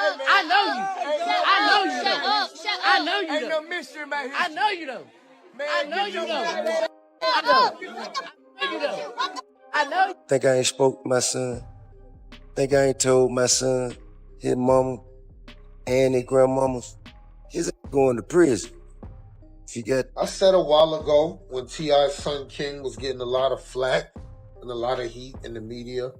I know you. I know you Shut know. up. Shut up. I know you Ain't know. no mystery about history. I know you know. Man, I know get you your know. black I know. I know you know. I know. Think I ain't spoke to my son. Think I ain't told my son, his mama, and his grandmamas, his going to prison. I said a while ago when T.I.'s son King was getting a lot of flack and a lot of heat in the media,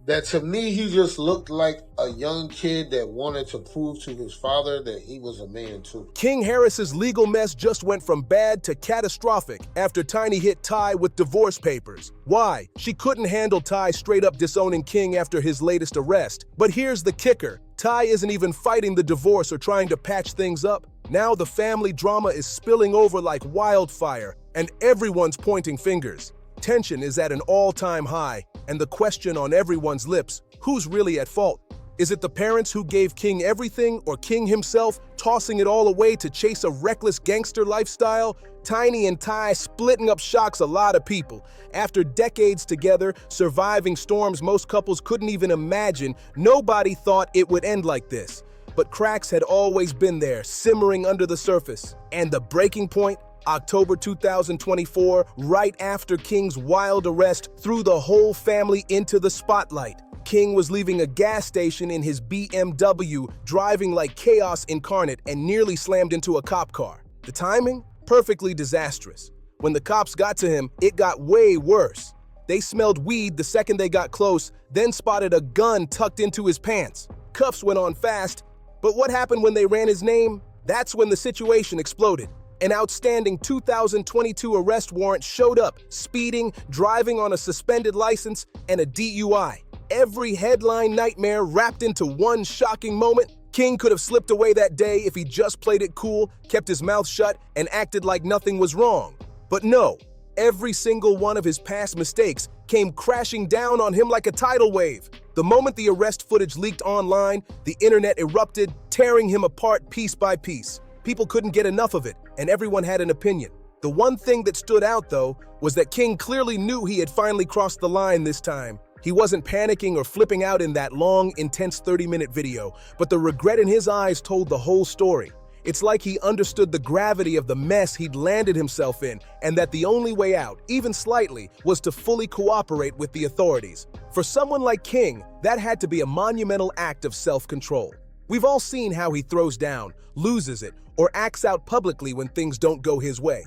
that to me he just looked like a young kid that wanted to prove to his father that he was a man too. King Harris's legal mess just went from bad to catastrophic after Tiny hit Ty with divorce papers. Why? She couldn't handle Ty straight up disowning King after his latest arrest. But here's the kicker. Ty isn't even fighting the divorce or trying to patch things up. Now the family drama is spilling over like wildfire, and everyone's pointing fingers. Tension is at an all-time high, and the question on everyone's lips, who's really at fault? Is it the parents who gave King everything, or King himself tossing it all away to chase a reckless gangster lifestyle? Tiny and Ty splitting up shocks a lot of people. After decades together, surviving storms most couples couldn't even imagine, nobody thought it would end like this. But cracks had always been there, simmering under the surface. And the breaking point? October 2024, right after King's wild arrest, threw the whole family into the spotlight. King was leaving a gas station in his BMW, driving like chaos incarnate, and nearly slammed into a cop car. The timing? Perfectly disastrous. When the cops got to him, it got way worse. They smelled weed the second they got close, then spotted a gun tucked into his pants. Cuffs went on fast, but what happened when they ran his name? That's when the situation exploded. An outstanding 2022 arrest warrant showed up, speeding, driving on a suspended license, and a DUI. Every headline nightmare wrapped into one shocking moment. King could have slipped away that day if he just played it cool, kept his mouth shut, and acted like nothing was wrong. But no, every single one of his past mistakes came crashing down on him like a tidal wave. The moment the arrest footage leaked online, the internet erupted, tearing him apart piece by piece. People couldn't get enough of it, and everyone had an opinion. The one thing that stood out, though, was that King clearly knew he had finally crossed the line this time. He wasn't panicking or flipping out in that long, intense 30-minute video, but the regret in his eyes told the whole story. It's like he understood the gravity of the mess he'd landed himself in, and that the only way out, even slightly, was to fully cooperate with the authorities. For someone like King, that had to be a monumental act of self-control. We've all seen how he throws down, loses it, or acts out publicly when things don't go his way.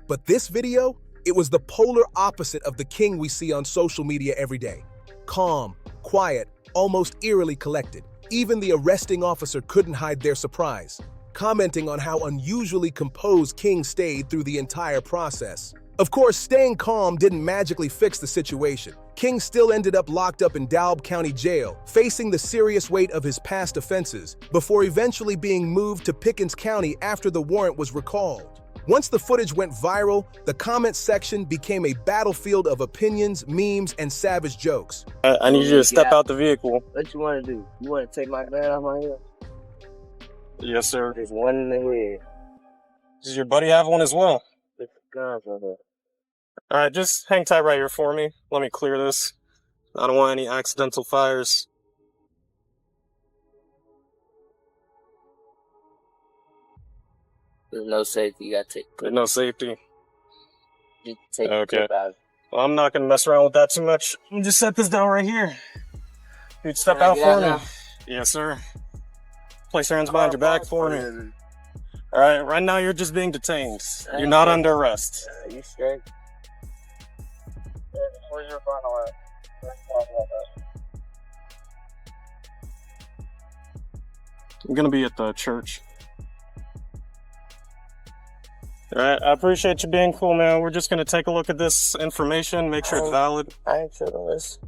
But this video, it was the polar opposite of the King we see on social media every day. Calm, quiet, almost eerily collected. Even the arresting officer couldn't hide their surprise, commenting on how unusually composed King stayed through the entire process. Of course, staying calm didn't magically fix the situation. King still ended up locked up in Dalb County Jail, facing the serious weight of his past offenses, before eventually being moved to Pickens County after the warrant was recalled. Once the footage went viral, the comment section became a battlefield of opinions, memes, and savage jokes. I need you to step out the vehicle. What you want to do? You want to take my gun off my head? Yes, sir. There's one in the head. Does your buddy have one as well? With the guns on her. All right, just hang tight right here for me. Let me clear this. I don't want any accidental fires. There's no safety. You gotta take. There's no safety. Just take Okay. the clip out. Well, I'm not gonna mess around with that too much. Let me just set this down right here. Dude, step out for me. Yes, sir. Place your hands behind your back for me. All right, right now you're just being detained. You're not under arrest. Are you straight? Where's your final I'm gonna be at the church. All right, I appreciate you being cool, man. We're just gonna take a look at this information, make sure it's valid. I ain't sure on this.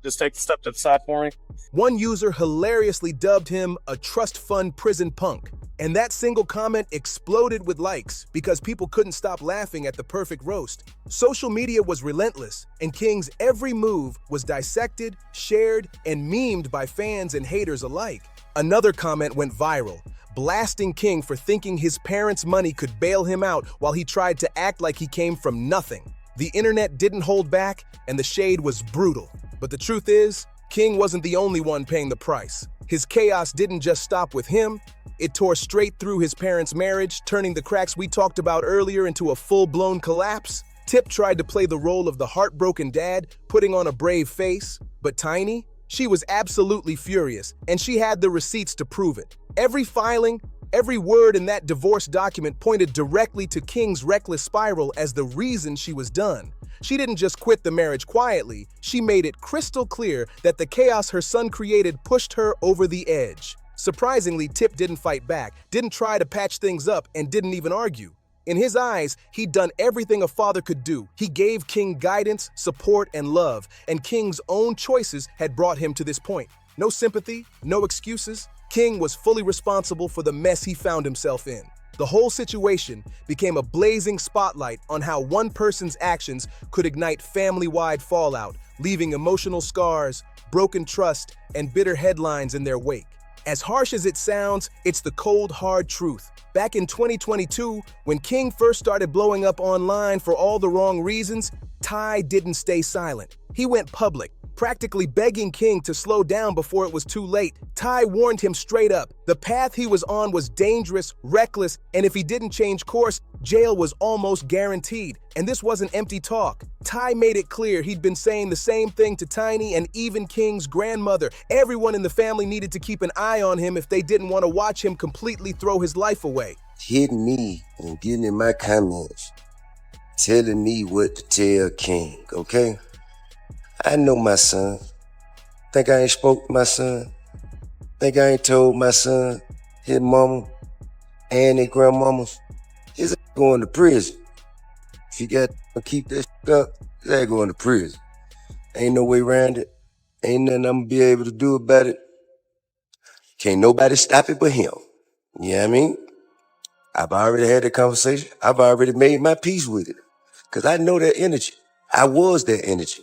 Just take a step to the side for me. One user hilariously dubbed him a trust fund prison punk. And that single comment exploded with likes because people couldn't stop laughing at the perfect roast. Social media was relentless, and King's every move was dissected, shared, and memed by fans and haters alike. Another comment went viral, blasting King for thinking his parents' money could bail him out while he tried to act like he came from nothing. The internet didn't hold back, and the shade was brutal. But the truth is, King wasn't the only one paying the price. His chaos didn't just stop with him, it tore straight through his parents' marriage, turning the cracks we talked about earlier into a full-blown collapse. Tip tried to play the role of the heartbroken dad, putting on a brave face, but Tiny? She was absolutely furious, and she had the receipts to prove it. Every filing, every word in that divorce document pointed directly to King's reckless spiral as the reason she was done. She didn't just quit the marriage quietly, she made it crystal clear that the chaos her son created pushed her over the edge. Surprisingly, Tip didn't fight back, didn't try to patch things up, and didn't even argue. In his eyes, he'd done everything a father could do. He gave King guidance, support, and love, and King's own choices had brought him to this point. No sympathy, no excuses. King was fully responsible for the mess he found himself in. The whole situation became a blazing spotlight on how one person's actions could ignite family-wide fallout, leaving emotional scars, broken trust, and bitter headlines in their wake. As harsh as it sounds, it's the cold, hard truth. Back in 2022, when King first started blowing up online for all the wrong reasons, Ty didn't stay silent. He went public, practically begging King to slow down before it was too late. Ty warned him straight up. The path he was on was dangerous, reckless, and if he didn't change course, jail was almost guaranteed. And this wasn't empty talk. Ty made it clear he'd been saying the same thing to Tiny and even King's grandmother. Everyone in the family needed to keep an eye on him if they didn't want to watch him completely throw his life away. Hitting me and getting in my comments, telling me what to tell King, okay? I know my son. Think I ain't spoke to my son? Think I ain't told my son, his mama, and his grandmamas, his ass going to prison. If you got to keep that up, his ass going to prison. Ain't no way around it. Ain't nothing I'm gonna be able to do about it. Can't nobody stop it but him. You know what I mean? I've already had that conversation. I've already made my peace with it. Cause I know that energy. I was that energy.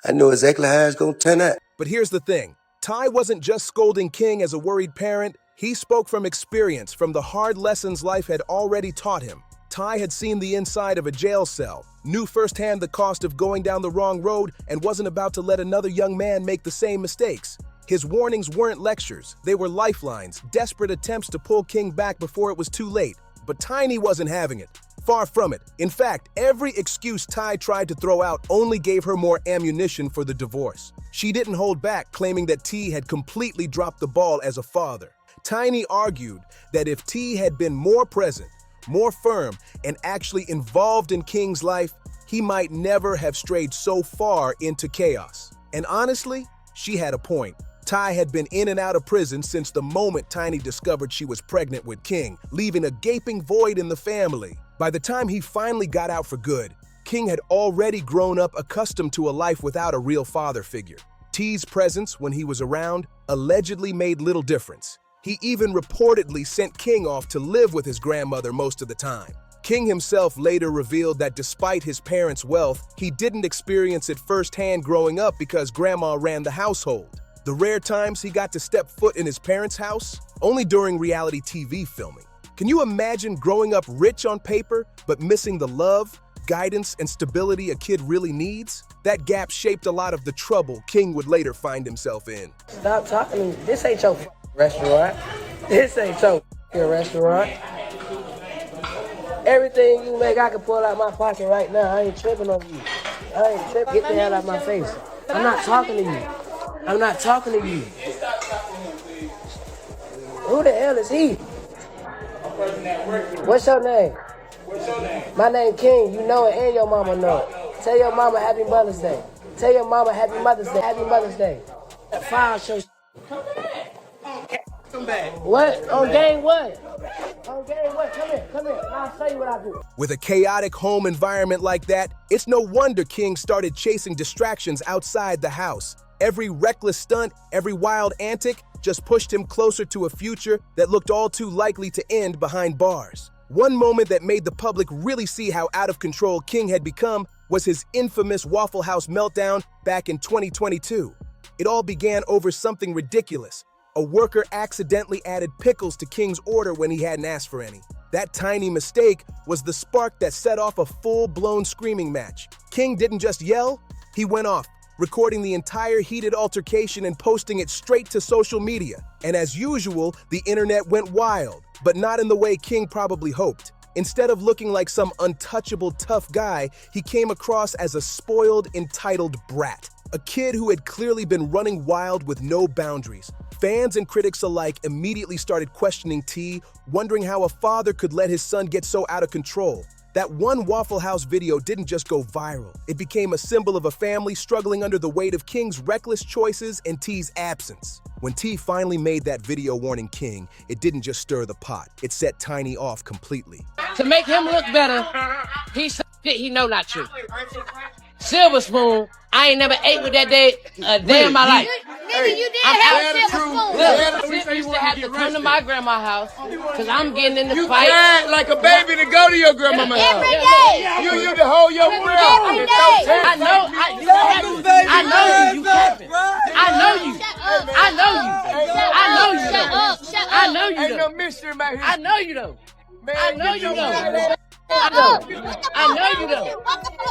I know exactly how it's gonna turn out. But here's the thing. Ty wasn't just scolding King as a worried parent. He spoke from experience, from the hard lessons life had already taught him. Ty had seen the inside of a jail cell, knew firsthand the cost of going down the wrong road, and wasn't about to let another young man make the same mistakes. His warnings weren't lectures. They were lifelines, desperate attempts to pull King back before it was too late. But Tiny wasn't having it. Far from it. In fact, every excuse Ty tried to throw out only gave her more ammunition for the divorce. She didn't hold back, claiming that T had completely dropped the ball as a father. Tiny argued that if T had been more present, more firm, and actually involved in King's life, he might never have strayed so far into chaos. And honestly, she had a point. Ty had been in and out of prison since the moment Tiny discovered she was pregnant with King, leaving a gaping void in the family. By the time he finally got out for good, King had already grown up accustomed to a life without a real father figure. T's presence, when he was around, allegedly made little difference. He even reportedly sent King off to live with his grandmother most of the time. King himself later revealed that despite his parents' wealth, he didn't experience it firsthand growing up because grandma ran the household. The rare times he got to step foot in his parents' house, only during reality TV filming. Can you imagine growing up rich on paper, but missing the love, guidance, and stability a kid really needs? That gap shaped a lot of the trouble King would later find himself in. Stop talking to me. This ain't your restaurant. This ain't your restaurant. Everything you make, I can pull out my pocket right now. I ain't tripping on you. I ain't tripping. Get the hell out of my face. I'm not talking to you. I'm not talking to you. Who the hell is he? What's your name? My name King. You know it and your mama know it. Tell your mama Happy Mother's Day. Tell your mama Happy Mother's Day. Happy Mother's Day. File show. Come back. What? On game what? On game what? Come here. I'll show you what I do. With a chaotic home environment like that, it's no wonder King started chasing distractions outside the house. Every reckless stunt, every wild antic just pushed him closer to a future that looked all too likely to end behind bars. One moment that made the public really see how out of control King had become was his infamous Waffle House meltdown back in 2022. It all began over something ridiculous. A worker accidentally added pickles to King's order when he hadn't asked for any. That tiny mistake was the spark that set off a full-blown screaming match. King didn't just yell, he went off. recording the entire heated altercation and posting it straight to social media. And as usual, the internet went wild, but not in the way King probably hoped. Instead of looking like some untouchable tough guy, he came across as a spoiled, entitled brat. A kid who had clearly been running wild with no boundaries. Fans and critics alike immediately started questioning T, wondering how a father could let his son get so out of control. That one Waffle House video didn't just go viral. It became a symbol of a family struggling under the weight of King's reckless choices and T's absence. When T finally made that video warning King, it didn't just stir the pot. It set Tiny off completely. To make him look better, he said he know not to. Silver spoon, I ain't never ate with that day a day in my life. Nigga, you did have a silver spoon. Look, used to have to come to my grandma's house, because I'm getting in the You fight. cried like a baby to go to your grandmama's house. Every day. You used to hold your breath. Every day. I know you. I know you. I know you. I know you. Shut up. Shut I up. know you Ain't no though. mystery about here. I know you though. I know you though. Shut up. I know you though.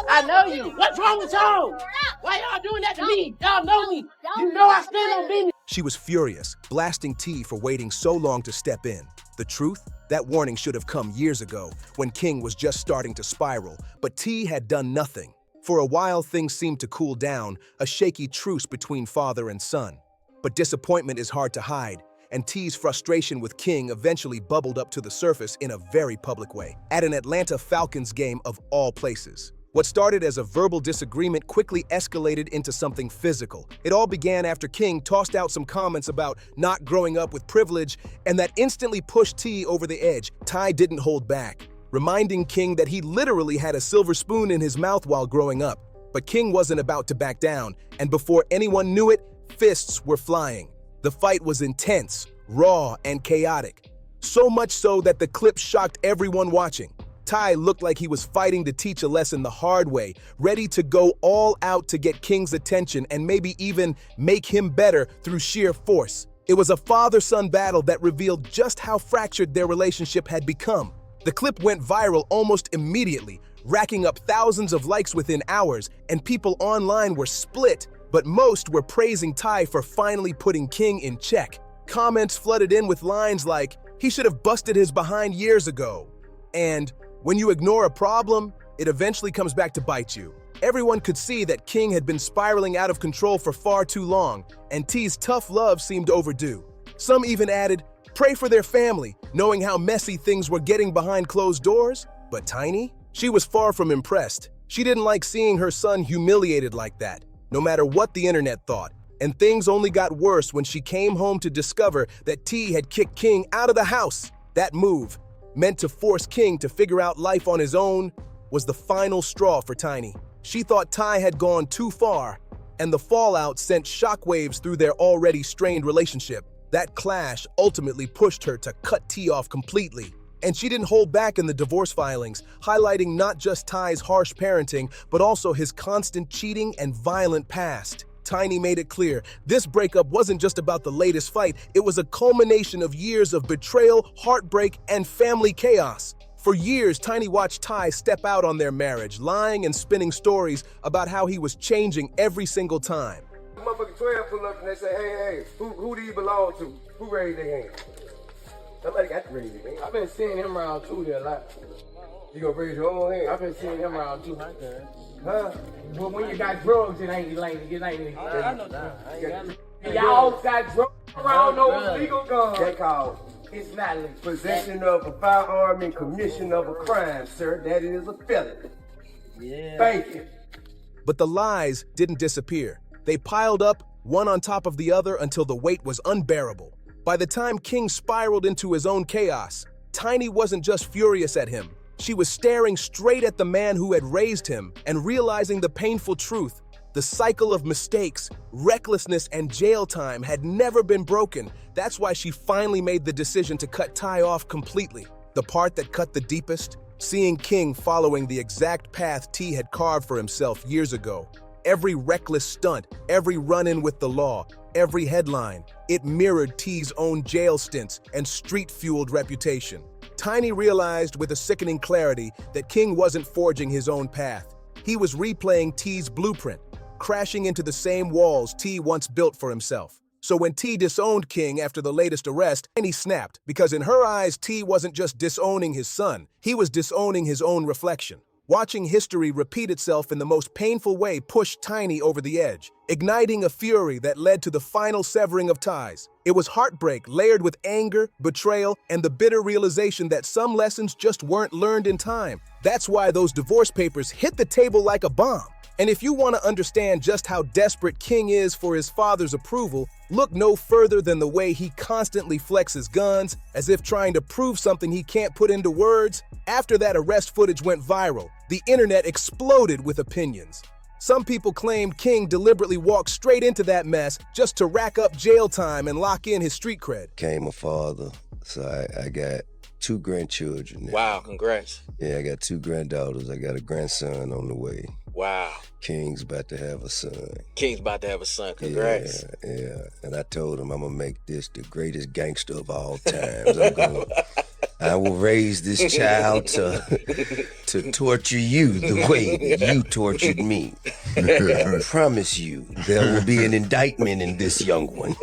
I know you. What's wrong with y'all? Why y'all doing that to me? Y'all know me. You know I stand on business. She was furious, blasting T for waiting so long to step in. The truth? That warning should have come years ago, when King was just starting to spiral, but T had done nothing. For a while, things seemed to cool down, a shaky truce between father and son. But disappointment is hard to hide, and T's frustration with King eventually bubbled up to the surface in a very public way, at an Atlanta Falcons game of all places. What started as a verbal disagreement quickly escalated into something physical. It all began after King tossed out some comments about not growing up with privilege, and that instantly pushed T over the edge. Ty didn't hold back, reminding King that he literally had a silver spoon in his mouth while growing up. But King wasn't about to back down, and before anyone knew it, fists were flying. The fight was intense, raw, and chaotic. So much so that the clip shocked everyone watching. Ty looked like he was fighting to teach a lesson the hard way, ready to go all out to get King's attention and maybe even make him better through sheer force. It was a father-son battle that revealed just how fractured their relationship had become. The clip went viral almost immediately, racking up thousands of likes within hours, and people online were split, but most were praising Ty for finally putting King in check. Comments flooded in with lines like, "He should have busted his behind years ago," and "When you ignore a problem, it eventually comes back to bite you." Everyone could see that King had been spiraling out of control for far too long, and T's tough love seemed overdue. Some even added, "Pray for their family," knowing how messy things were getting behind closed doors. But Tiny? She was far from impressed. She didn't like seeing her son humiliated like that, no matter what the internet thought. And things only got worse when she came home to discover that T had kicked King out of the house. That move, meant to force King to figure out life on his own, was the final straw for Tiny. She thought Ty had gone too far, and the fallout sent shockwaves through their already strained relationship. That clash ultimately pushed her to cut T off completely. And she didn't hold back in the divorce filings, highlighting not just Ty's harsh parenting, but also his constant cheating and violent past. Tiny made it clear, this breakup wasn't just about the latest fight, it was a culmination of years of betrayal, heartbreak, and family chaos. For years, Tiny watched Ty step out on their marriage, lying and spinning stories about how he was changing every single time. Motherfucking 12 pull up and they say, hey, who do you belong to? Who raised their hand? Somebody got to raise their hand. I've been seeing him around too there a lot. You gonna raise your own hand? I've been seeing him around too. Huh? But when you got drugs, it ain't like I know that. y'all got drugs around those legal guns. They called It's not legal. possession of a firearm and commission of a crime, sir. That is a felony. Yeah. Thank you. But the lies didn't disappear. They piled up, one on top of the other, until the weight was unbearable. By the time King spiraled into his own chaos, Tiny wasn't just furious at him. She was staring straight at the man who had raised him and realizing the painful truth. The cycle of mistakes, recklessness, and jail time had never been broken. That's why she finally made the decision to cut Ty off completely. The part that cut the deepest? Seeing King following the exact path T had carved for himself years ago. Every reckless stunt, every run-in with the law, every headline, it mirrored T's own jail stints and street-fueled reputation. Tiny realized with a sickening clarity that King wasn't forging his own path. He was replaying T's blueprint. crashing into the same walls T once built for himself. So when T disowned King after the latest arrest, Tiny snapped, because in her eyes, T wasn't just disowning his son, he was disowning his own reflection. Watching history repeat itself in the most painful way pushed Tiny over the edge, igniting a fury that led to the final severing of ties. It was heartbreak layered with anger, betrayal, and the bitter realization that some lessons just weren't learned in time. That's why those divorce papers hit the table like a bomb. And if you want to understand just how desperate King is for his father's approval, look no further than the way he constantly flexes guns, as if trying to prove something he can't put into words. After that arrest footage went viral, the internet exploded with opinions. Some people claimed King deliberately walked straight into that mess just to rack up jail time and lock in his street cred. Became a father, so I got 2 grandchildren now. Wow, congrats. Yeah, I got 2 granddaughters. I got a grandson on the way. Wow. King's about to have a son. King's about to have a son. Congrats. Yeah. And I told him I'm gonna make this the greatest gangster of all times. I will raise this child to torture you the way that you tortured me. I promise you, there will be an indictment in this young one.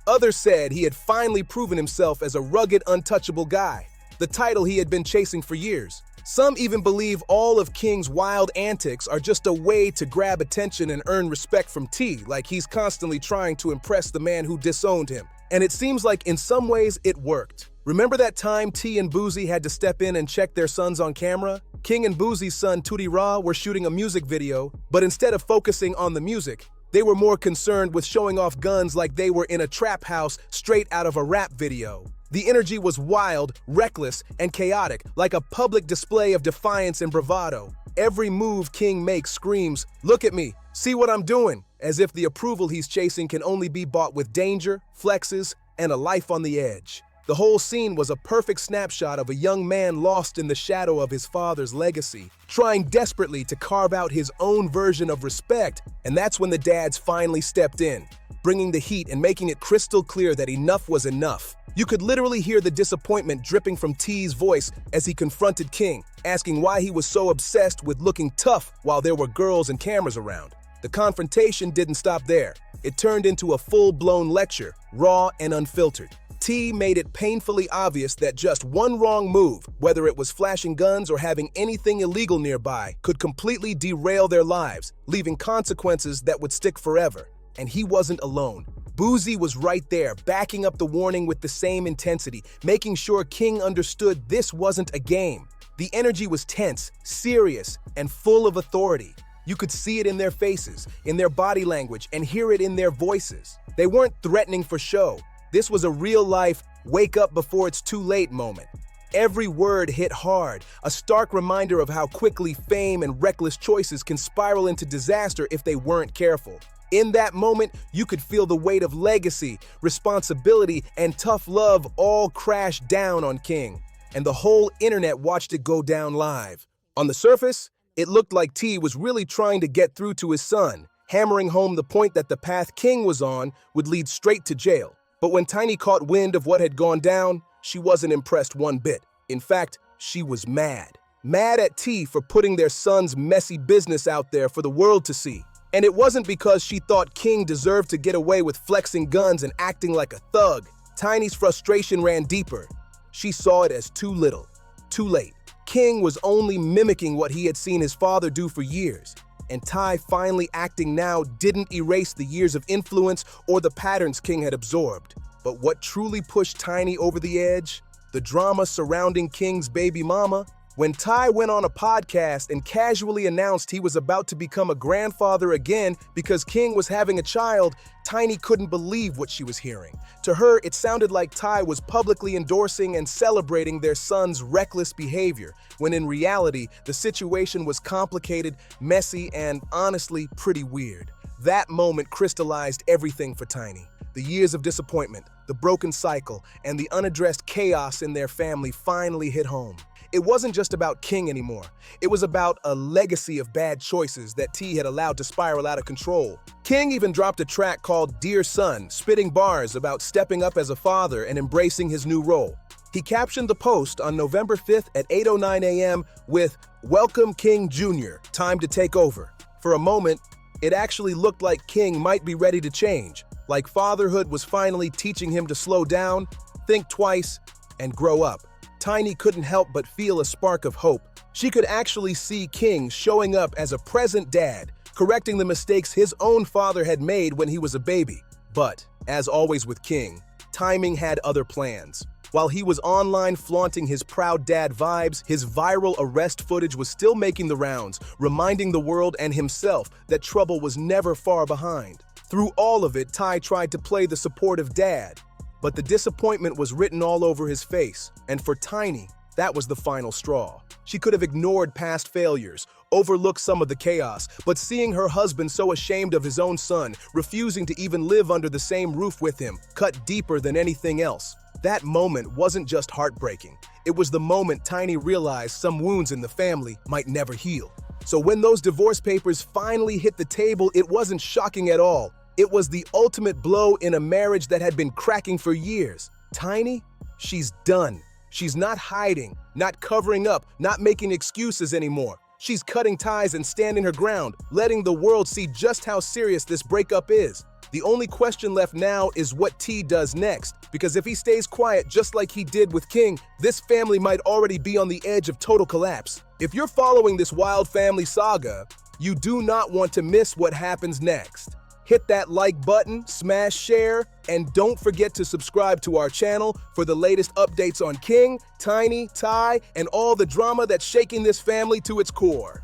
Others said he had finally proven himself as a rugged, untouchable guy, the title he had been chasing for years. Some even believe all of King's wild antics are just a way to grab attention and earn respect from T, like he's constantly trying to impress the man who disowned him. And it seems like in some ways it worked. Remember that time T and Boozy had to step in and check their sons on camera? King and Boozy's son Tootie Raw were shooting a music video, but instead of focusing on the music, they were more concerned with showing off guns like they were in a trap house straight out of a rap video. The energy was wild, reckless, and chaotic, like a public display of defiance and bravado. Every move King makes screams, "Look at me, see what I'm doing," as if the approval he's chasing can only be bought with danger, flexes, and a life on the edge. The whole scene was a perfect snapshot of a young man lost in the shadow of his father's legacy, trying desperately to carve out his own version of respect, and that's when the dads finally stepped in, bringing the heat and making it crystal clear that enough was enough. You could literally hear the disappointment dripping from T's voice as he confronted King, asking why he was so obsessed with looking tough while there were girls and cameras around. The confrontation didn't stop there. It turned into a full-blown lecture, raw and unfiltered. T made it painfully obvious that just one wrong move, whether it was flashing guns or having anything illegal nearby, could completely derail their lives, leaving consequences that would stick forever. And he wasn't alone. Boozy was right there, backing up the warning with the same intensity, making sure King understood this wasn't a game. The energy was tense, serious, and full of authority. You could see it in their faces, in their body language, and hear it in their voices. They weren't threatening for show. This was a real-life, wake up before it's too late moment. Every word hit hard, a stark reminder of how quickly fame and reckless choices can spiral into disaster if they weren't careful. In that moment, you could feel the weight of legacy, responsibility, and tough love all crash down on King. And the whole internet watched it go down live. On the surface, it looked like T was really trying to get through to his son, hammering home the point that the path King was on would lead straight to jail. But when Tiny caught wind of what had gone down, she wasn't impressed one bit. In fact, she was mad. Mad at T for putting their son's messy business out there for the world to see. And it wasn't because she thought King deserved to get away with flexing guns and acting like a thug. Tiny's frustration ran deeper. She saw it as too little, too late. King was only mimicking what he had seen his father do for years. And Ty finally acting now didn't erase the years of influence or the patterns King had absorbed. But what truly pushed Tiny over the edge? The drama surrounding King's baby mama. When Ty went on a podcast and casually announced he was about to become a grandfather again because King was having a child, Tiny couldn't believe what she was hearing. To her, it sounded like Ty was publicly endorsing and celebrating their son's reckless behavior, when in reality, the situation was complicated, messy, and honestly pretty weird. That moment crystallized everything for Tiny. The years of disappointment, the broken cycle, and the unaddressed chaos in their family finally hit home. It wasn't just about King anymore. It was about a legacy of bad choices that T had allowed to spiral out of control. King even dropped a track called Dear Son, spitting bars about stepping up as a father and embracing his new role. He captioned the post on November 5th at 8:09 a.m. with, "Welcome King Jr., time to take over." For a moment, it actually looked like King might be ready to change, like fatherhood was finally teaching him to slow down, think twice, and grow up. Tiny couldn't help but feel a spark of hope. She could actually see King showing up as a present dad, correcting the mistakes his own father had made when he was a baby. But, as always with King, timing had other plans. While he was online flaunting his proud dad vibes, his viral arrest footage was still making the rounds, reminding the world and himself that trouble was never far behind. Through all of it, Ty tried to play the supportive dad, but the disappointment was written all over his face, and for Tiny, that was the final straw. She could have ignored past failures, overlooked some of the chaos, but seeing her husband so ashamed of his own son, refusing to even live under the same roof with him, cut deeper than anything else. That moment wasn't just heartbreaking. It was the moment Tiny realized some wounds in the family might never heal. So when those divorce papers finally hit the table, it wasn't shocking at all. It was the ultimate blow in a marriage that had been cracking for years. Tiny, she's done. She's not hiding, not covering up, not making excuses anymore. She's cutting ties and standing her ground, letting the world see just how serious this breakup is. The only question left now is what T does next, because if he stays quiet just like he did with King, this family might already be on the edge of total collapse. If you're following this wild family saga, you do not want to miss what happens next. Hit that like button, smash share, and don't forget to subscribe to our channel for the latest updates on King, Tiny, Ty, and all the drama that's shaking this family to its core.